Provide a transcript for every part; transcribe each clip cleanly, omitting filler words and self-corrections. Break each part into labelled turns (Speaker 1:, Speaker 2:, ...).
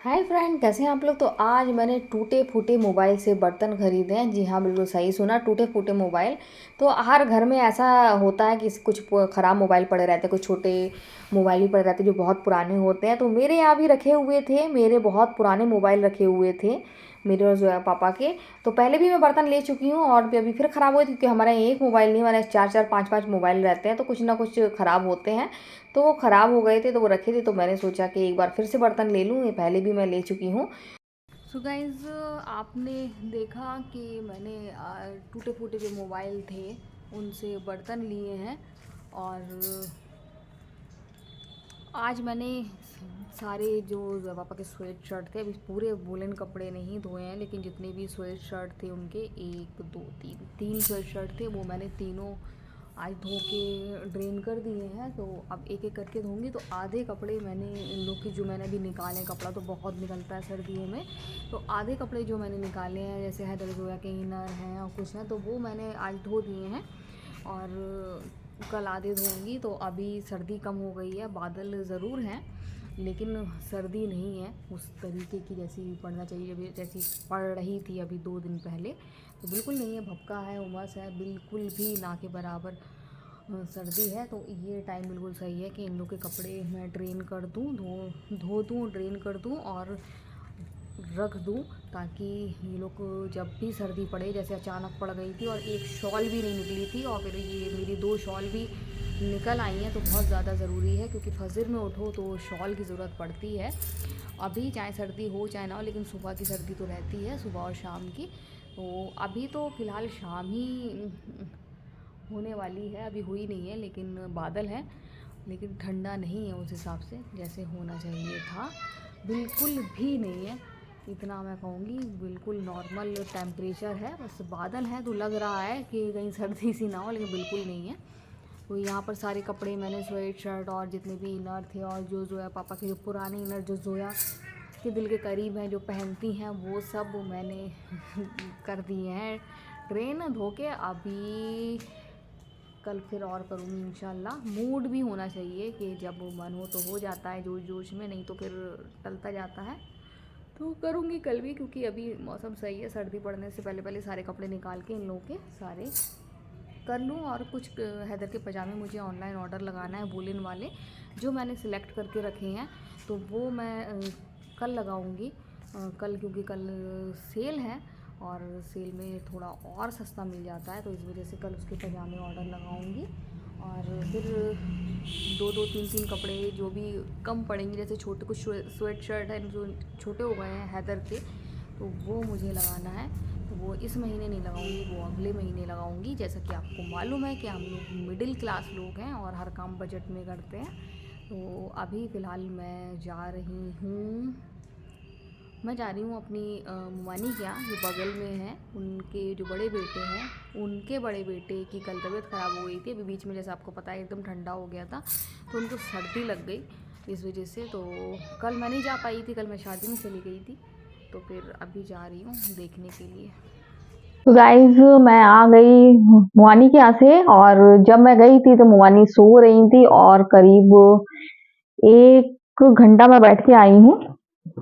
Speaker 1: Hi friend, कैसे हैं आप लोग। तो आज मैंने टूटे फूटे मोबाइल से बर्तन खरीदे हैं। जी हाँ, बिल्कुल सही सुना, टूटे फूटे मोबाइल। तो हर घर में ऐसा होता है कि कुछ ख़राब मोबाइल पड़े रहते हैं, कुछ छोटे मोबाइल भी पड़े रहते हैं जो बहुत पुराने होते हैं। तो मेरे यहाँ भी रखे हुए थे, मेरे बहुत पुराने मोबाइल रखे हुए थे, मेरे और जोया पापा के। तो पहले भी मैं बर्तन ले चुकी हूँ और भी अभी फिर ख़राब हुए, क्योंकि हमारे यहाँ एक मोबाइल नहीं, हमारे चार चार पाँच पाँच मोबाइल रहते हैं, तो कुछ ना कुछ ख़राब होते हैं। तो वो ख़राब हो गए थे, तो वो रखे थे, तो मैंने सोचा कि एक बार फिर से बर्तन ले लूँ। ये पहले भी मैं ले चुकी हूँ। सो गाइज़, आपने देखा कि मैंने टूटे फूटे जो मोबाइल थे उनसे बर्तन लिए हैं। और आज मैंने सारे जो पापा के स्वेट शर्ट थे, अभी पूरे वुलन कपड़े नहीं धोए हैं, लेकिन जितने भी स्वेट शर्ट थे उनके एक दो तीन तीन स्वेट शर्ट थे, वो मैंने तीनों आज धो के ड्रेन कर दिए हैं। तो अब एक एक करके धोंगी। तो आधे कपड़े मैंने इन लोग की जो मैंने अभी निकाले, कपड़ा तो बहुत निकलता है सर्दियों में, तो आधे कपड़े जो मैंने निकाले हैं, जैसे हैदर जोया के इनर हैं और कुछ हैं, तो वो मैंने आज धो दिए हैं और कल आधे धोऊंगी। तो अभी सर्दी कम हो गई है, बादल ज़रूर हैं लेकिन सर्दी नहीं है उस तरीके की जैसी पड़ना चाहिए, जब जैसी पड़ रही थी अभी 2 दिन पहले, तो बिल्कुल नहीं है। भपका है, उमस है, बिल्कुल भी ना के बराबर सर्दी है। तो ये टाइम बिल्कुल सही है कि इन लोग के कपड़े मैं ड्रेन कर दूँ, धो दूँ, ड्रेन कर दूँ और रख दूँ, ताकि ये लोग को जब भी सर्दी पड़े, जैसे अचानक पड़ गई थी और एक शॉल भी नहीं निकली थी और फिर ये मेरी 2 शॉल भी निकल आई हैं, तो बहुत ज़्यादा ज़रूरी है, क्योंकि फजर में उठो तो शॉल की ज़रूरत पड़ती है। अभी चाहे सर्दी हो चाहे ना हो, लेकिन सुबह की सर्दी तो रहती है, सुबह और शाम की। तो अभी तो फ़िलहाल शाम ही होने वाली है, अभी हुई नहीं है, लेकिन बादल है, लेकिन ठंडा नहीं है उस हिसाब से जैसे होना चाहिए था, बिल्कुल भी नहीं है। इतना मैं कहूँगी, बिल्कुल नॉर्मल टेम्परेचर है, बस बादल है तो लग रहा है कि कहीं सर्दी सी ना हो, लेकिन बिल्कुल नहीं है। तो यहाँ पर सारे कपड़े मैंने स्वेट शर्ट और जितने भी इनर थे, और जो जोया पापा के जो पुराने इनर जो जोया के दिल के करीब हैं, जो पहनती हैं, वो सब मैंने कर दिए हैं ट्रेन धो के। अभी कल फिर और करूँगी इंशाल्लाह। मूड भी होना चाहिए कि जब मन हो तो हो जाता है जोश जोश में, नहीं तो फिर टलता जाता है। तो करूँगी कल भी, क्योंकि अभी मौसम सही है। सर्दी पड़ने से पहले पहले सारे कपड़े निकाल के इन लोगों के सारे कर लूँ। और कुछ हैदर के पजामे मुझे ऑनलाइन ऑर्डर लगाना है, वुलन वाले, जो मैंने सिलेक्ट करके रखे हैं, तो वो मैं कल लगाऊंगी। कल, क्योंकि कल सेल है और सेल में थोड़ा और सस्ता मिल जाता है, तो इस वजह से कल उसके पजामे ऑर्डर लगाऊंगी। और फिर 2 2 3 3 कपड़े जो भी कम पड़ेंगे, जैसे छोटे कुछ स्वेट शर्ट हैं जो छोटे हो गए हैं हैदर के, तो वो मुझे लगाना है। तो वो इस महीने नहीं लगाऊंगी, वो अगले महीने लगाऊंगी। जैसा कि आपको मालूम है कि हम लोग मिडिल क्लास लोग हैं और हर काम बजट में करते हैं। तो अभी फ़िलहाल मैं जा रही हूँ अपनी ममानी के यहाँ, जो बगल में है। उनके जो बड़े बेटे हैं, उनके बड़े बेटे की कल तबीयत ख़राब हो गई थी। अभी बीच में, जैसे आपको पता है, एकदम ठंडा हो गया था, तो उनको सर्दी लग गई इस वजह से। तो कल मैं नहीं जा पाई थी, कल मैं शादी में चली गई थी, तो फिर अभी जा रही हूँ देखने के लिए।
Speaker 2: तो गाइज, मैं आ गई मुआनी के यहाँ से, और जब मैं गई थी तो मुआनी सो रही थी, और करीब 1 घंटा मैं बैठ के आई हूँ।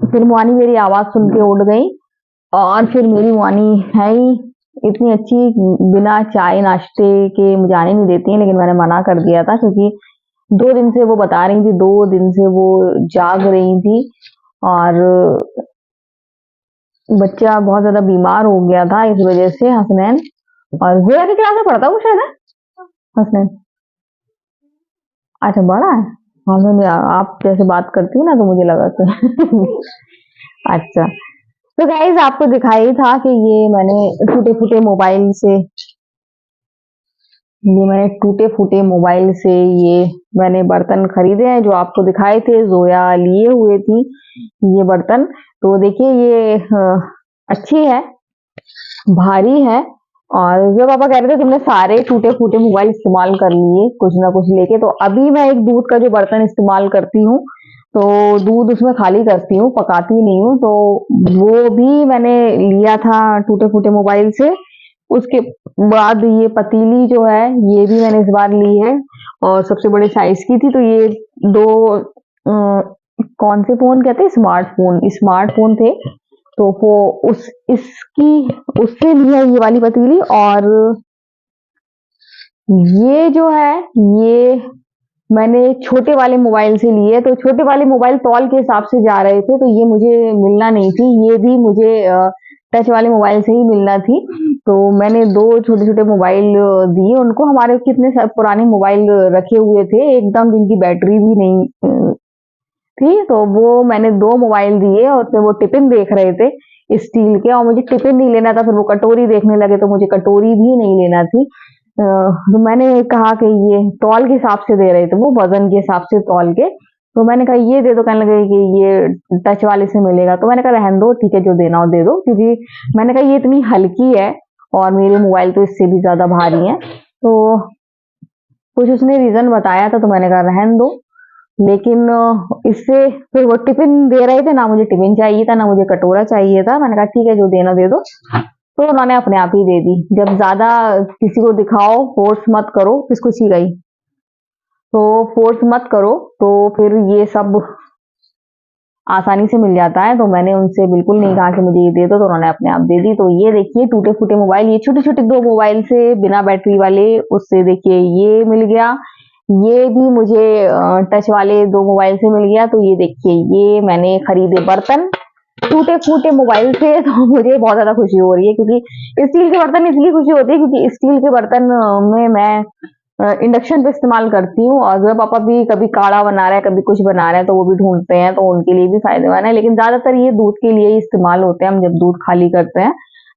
Speaker 2: फिर मुआनी मेरी आवाज सुन के उठ गई, और फिर मेरी मुआनी है ही इतनी अच्छी, बिना चाय नाश्ते के मुझे आने नहीं देती है, लेकिन मैंने मना कर दिया था, क्योंकि 2 दिन से वो बता रही थी, 2 दिन से वो जाग रही थी, और बच्चा बहुत ज्यादा बीमार हो गया था इस वजह से। हसनैन, और जोया की क्लास में पढ़ता वो शायद है हसनैन। अच्छा, बड़ा है। हाँ, मैं आप जैसे बात करती हूँ ना, तो मुझे लगा कि अच्छा। तो गाइज, आपको दिखाई था कि टूटे फूटे मोबाइल से ये मैंने बर्तन खरीदे हैं, जो आपको दिखाए थे, जोया लिए हुए थी ये बर्तन। तो देखिए, ये अच्छी है, भारी है, और जो पापा कह रहे थे तुमने सारे टूटे फूटे मोबाइल इस्तेमाल कर लिए कुछ ना कुछ लेके। तो अभी मैं एक दूध का जो बर्तन इस्तेमाल करती हूँ, तो दूध उसमें खाली करती हूँ, पकाती नहीं हूँ, तो वो भी मैंने लिया था टूटे फूटे मोबाइल से। उसके बाद ये पतीली जो है, ये भी मैंने इस बार ली है, और सबसे बड़े साइज की थी, तो ये दो कौन से फोन कहते हैं, स्मार्टफोन थे। तो वो उस इसकी उससे ली है ये वाली पतीली। और ये जो है ये मैंने छोटे वाले मोबाइल से लिए। तो छोटे वाले मोबाइल तौल के हिसाब से जा रहे थे, तो ये मुझे मिलना नहीं थी। ये भी मुझे टच वाले मोबाइल से ही मिलना थी। तो मैंने 2 छोटे-छोटे मोबाइल दिए उनको। हमारे कितने पुराने मोबाइल रखे हुए थे एकदम, जिनकी बैटरी भी नहीं थी। तो वो मैंने 2 मोबाइल दिए और फिर वो टिफिन देख रहे थे स्टील के, और मुझे टिफिन नहीं लेना था। फिर वो कटोरी देखने लगे, तो मुझे कटोरी भी नहीं लेना थी। तो मैंने कहा कि ये तौल के हिसाब से दे रहे थे, वो वजन के हिसाब से तौल के। तो मैंने कहा ये दे दो, कहने लगे कि ये टच वाले से मिलेगा। तो मैंने कहा रहने दो, ठीक है जो देना हो दे दो, क्योंकि मैंने कहा ये इतनी हल्की है और मेरे मोबाइल तो इससे भी ज्यादा भारी है। तो कुछ उसने रीजन बताया था, तो मैंने कहा रहने दो। लेकिन इससे फिर वो टिफिन दे रहे थे, ना मुझे टिफिन चाहिए था ना मुझे कटोरा चाहिए था। मैंने कहा ठीक है जो देना दे दो। तो उन्होंने अपने आप ही दे दी। जब ज्यादा किसी को दिखाओ, फोर्स मत करो, किसको सी गई, तो फोर्स मत करो, तो फिर ये सब आसानी से मिल जाता है। तो मैंने उनसे बिल्कुल नहीं कहा कि मुझे ये दे दो, तो उन्होंने अपने आप दे दी। तो ये देखिए टूटे फूटे मोबाइल, ये छोटे छोटे 2 मोबाइल से बिना बैटरी वाले, उससे देखिए ये मिल गया। ये भी मुझे टच वाले 2 मोबाइल से मिल गया। तो ये देखिए ये मैंने खरीदे बर्तन टूटे फूटे मोबाइल से। तो मुझे बहुत ज्यादा खुशी हो रही है, क्योंकि स्टील के बर्तन इसलिए खुशी होती है क्योंकि स्टील के बर्तन में मैं इंडक्शन पे इस्तेमाल करती हूँ। और मेरे पापा भी कभी काढ़ा बना रहे हैं, कभी कुछ बना रहे हैं, तो वो भी ढूंढते हैं, तो उनके लिए भी फायदेमंद है। लेकिन ज्यादातर ये दूध के लिए ही इस्तेमाल होते हैं। हम जब दूध खाली करते हैं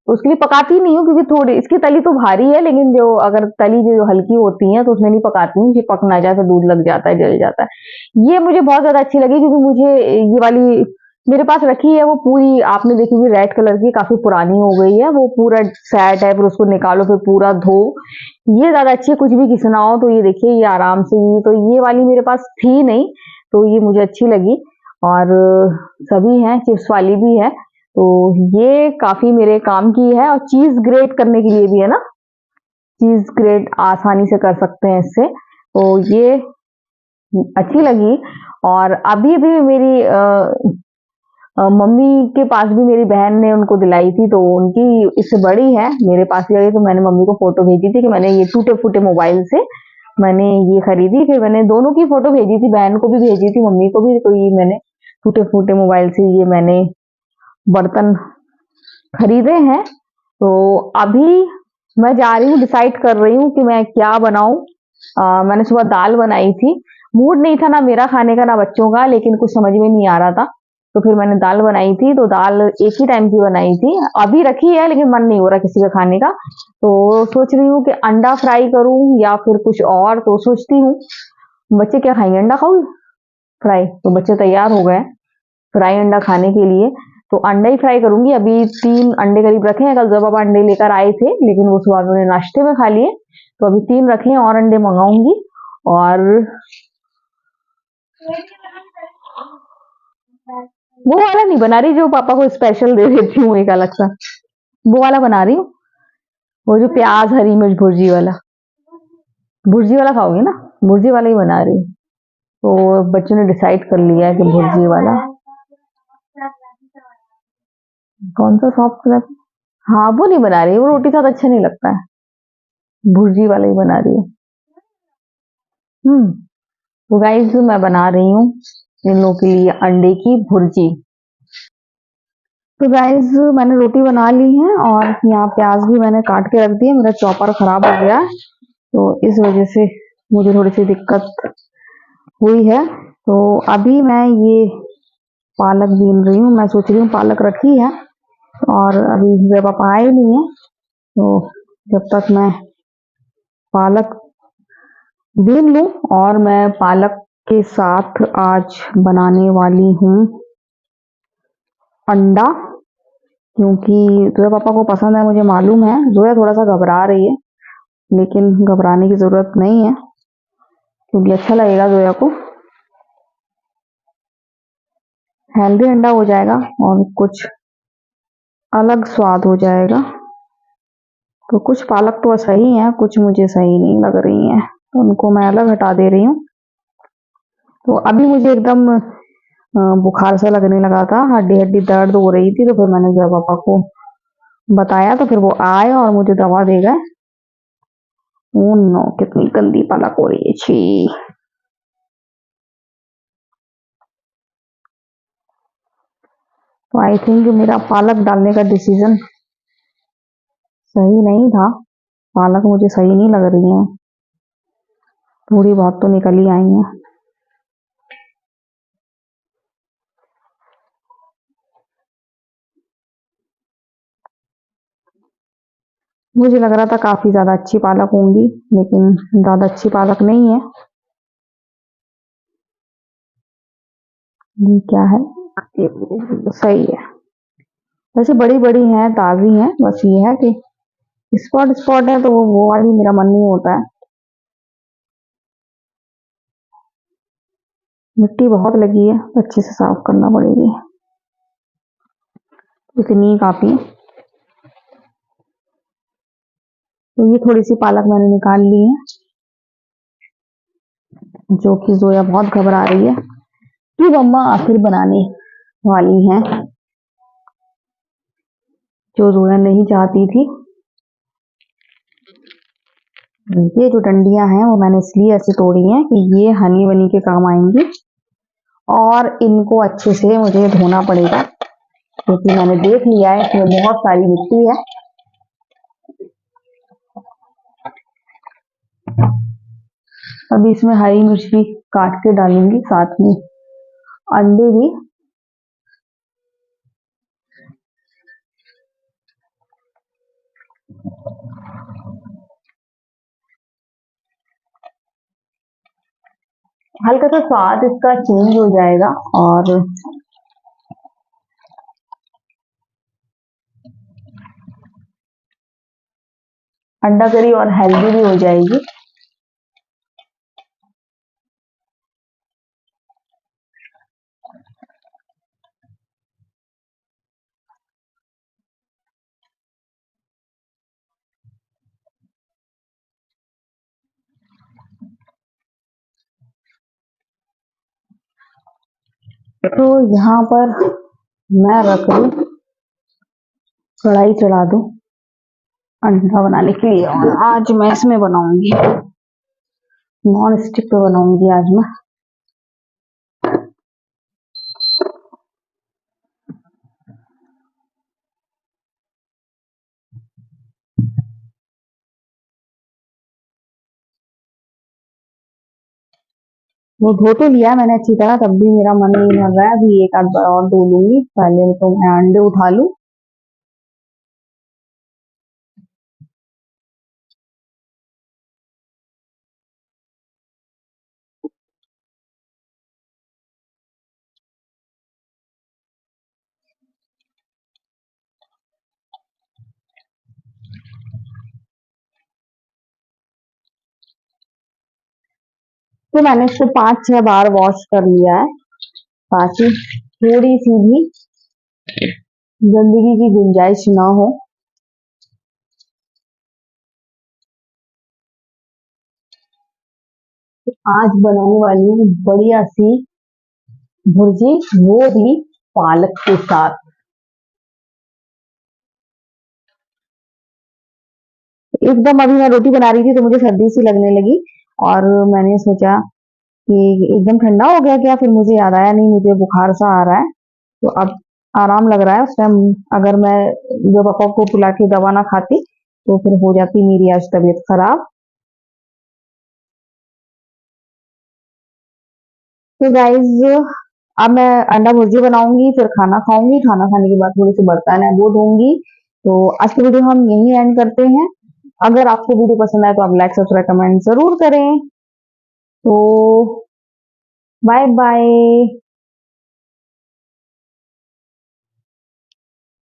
Speaker 2: तो उसके लिए पकाती नहीं हूँ, क्योंकि थोड़ी इसकी तली तो भारी है, लेकिन जो अगर तली जो हल्की होती है तो उसमें नहीं पकाती हूँ, कि पक ना जाए तो दूध लग जाता है, जल जाता है। ये मुझे बहुत ज्यादा अच्छी लगी, क्योंकि मुझे ये वाली मेरे पास रखी है, वो पूरी आपने देखी हुई रेड कलर की, काफी पुरानी हो गई है। वो पूरा सैट है, फिर उसको निकालो, फिर पूरा धो। ये ज्यादा अच्छी है, कुछ भी घिसना हो तो ये देखिए ये आराम से ही। तो ये वाली मेरे पास थी नहीं, तो ये मुझे अच्छी लगी। और सभी हैं, चिप्स वाली भी है। तो ये काफी मेरे काम की है। और चीज ग्रेट करने के लिए भी है ना, चीज ग्रेट आसानी से कर सकते हैं इससे। तो ये अच्छी लगी। और अभी भी मेरी मम्मी के पास भी मेरी बहन ने उनको दिलाई थी, तो उनकी इससे बड़ी है, मेरे पास ही आई। तो मैंने मम्मी को फोटो भेजी थी कि मैंने ये टूटे फूटे मोबाइल से मैंने ये खरीदी। फिर मैंने दोनों की फोटो भेजी थी, बहन को भी भेजी थी, मम्मी को भी। तो ये मैंने टूटे फूटे मोबाइल से ये मैंने बर्तन खरीदे हैं। तो अभी मैं जा रही हूँ, डिसाइड कर रही हूँ कि मैं क्या बनाऊं। मैंने सुबह दाल बनाई थी, मूड नहीं था ना मेरा खाने का ना बच्चों का, लेकिन कुछ समझ में नहीं आ रहा था। तो फिर मैंने दाल बनाई थी। तो दाल एक ही टाइम की बनाई थी, अभी रखी है, लेकिन मन नहीं हो रहा किसी का खाने का। तो सोच रही हूँ कि अंडा फ्राई करूं या फिर कुछ और। तो सोचती हूँ बच्चे क्या खाएंगे, अंडा खाऊं फ्राई। तो बच्चे तैयार हो गए फ्राई अंडा खाने के लिए। तो अंडा ही फ्राई करूंगी। अभी 3 अंडे करीब रखे हैं, कल जब पापा अंडे लेकर आए थे, लेकिन वो सुबह उन्होंने नाश्ते में खा लिए। तो अभी 3 रखे हैं, और अंडे मंगाऊंगी। और वो वाला नहीं बना रही जो पापा को स्पेशल दे देती हूँ, एक अलग सा वो वाला बना रही हूँ। वो जो प्याज हरी मिर्च भुर्जी वाला, भुर्जी वाला खाओगे ना, भुर्जी वाला ही बना रही हूँ। तो बच्चों ने डिसाइड कर लिया है कि भुर्जी वाला। कौन सा सॉफ्ट रैप, हाँ वो नहीं बना रही, वो रोटी साथ अच्छा नहीं लगता है, भुर्जी वाला ही बना रही है। तो गाइस मैं बना रही हूँ इन लोगों के लिए अंडे की भुर्जी। तो गाइस मैंने रोटी बना ली है, और यहाँ प्याज भी मैंने काट के रख दिया। मेरा चॉपर खराब हो गया है, तो इस वजह से मुझे थोड़ी सी दिक्कत हुई है। तो अभी मैं ये पालक बीन रही हूँ। मैं सोच रही हूँ पालक रखी है, और अभी मेरे पापा आए नहीं है, तो जब तक मैं पालक बीन लूं। और मैं पालक के साथ आज बनाने वाली हूँ अंडा, क्योंकि जोया पापा को पसंद है, मुझे मालूम है। जोया थोड़ा सा घबरा रही है, लेकिन घबराने की जरूरत नहीं है, क्योंकि अच्छा लगेगा जोया को। हेल्दी अंडा हो जाएगा और कुछ अलग स्वाद हो जाएगा। तो कुछ पालक तो सही है, कुछ मुझे सही नहीं लग रही है, तो उनको मैं अलग हटा दे रही हूँ। तो अभी मुझे एकदम बुखार सा लगने लगा था, हड्डी हड्डी दर्द हो रही थी, तो फिर मैंने जब पापा को बताया तो फिर वो आए और मुझे दवा दे गए। ओह नो, कितनी गंदी पालक हो रही है, छी। तो आई थिंक मेरा पालक डालने का डिसीजन सही नहीं था। पालक मुझे सही नहीं लग रही है, थोड़ी बहुत तो निकल ही आई है। मुझे लग रहा था काफी ज्यादा अच्छी पालक होंगी, लेकिन ज्यादा अच्छी पालक नहीं है। ये क्या है? ये सही है, वैसे बड़ी बड़ी हैं, ताजी हैं, बस ये है कि स्पॉट स्पॉट है, तो वो वाली मेरा मन नहीं होता है। मिट्टी बहुत लगी है, अच्छे से साफ करना पड़ेगी। इतनी काफी है। तो ये थोड़ी सी पालक मैंने निकाल ली है, जो कि जोया बहुत घबरा रही है कि मम्मा आखिर बनाने वाली हैं, जो जोया नहीं चाहती थी। ये जो डंडियां हैं वो मैंने इसलिए ऐसे तोड़ी हैं कि ये हनी वनी के काम आएंगी, और इनको अच्छे से मुझे धोना पड़ेगा, क्योंकि मैंने देख लिया है इसमें बहुत सारी मिट्टी है। अभी इसमें हरी मिर्च भी काट के डालूंगी, साथ में अंडे भी। हल्का सा स्वाद इसका चेंज हो जाएगा, और अंडा करी और हेल्दी भी हो जाएगी। तो यहाँ पर मैं रख लूँ, कढ़ाई चढ़ा दूँ अंडा बनाने के लिए, और आज मैं इसमें बनाऊंगी, नॉन स्टिक पे बनाऊंगी आज मैं। वो धो तो लिया मैंने अच्छी तरह, तब भी मेरा मन नहीं लग रहा है, अभी एक आध बार और धो लूंगी। पहले तो मैं अंडे उठा लूं। तो मैंने इसको 5-6 बार वॉश कर लिया है, ताकि थोड़ी सी भी गंदगी की गुंजाइश ना हो। तो आज बनाने वाली हूँ बढ़िया सी भुर्जी, वो भी पालक के साथ। एकदम अभी मैं रोटी बना रही थी तो मुझे सर्दी सी लगने लगी, और मैंने सोचा कि एकदम ठंडा हो गया क्या, फिर मुझे याद आया नहीं मुझे बुखार सा आ रहा है। तो अब आराम लग रहा है। उस टाइम अगर मैं जो पापा को पिला के दवा ना खाती तो फिर हो जाती मेरी आज तबीयत खराब। तो गाइज, अब मैं अंडा भुर्जी बनाऊंगी, फिर खाना खाऊंगी, खाना खाने के बाद थोड़े से बर्तन है वो धोऊंगी। तो आज की वीडियो हम यहीं एंड करते हैं। अगर आपको वीडियो पसंद आए तो आप लाइक सब्सक्राइब कमेंट जरूर करें। तो बाय बाय।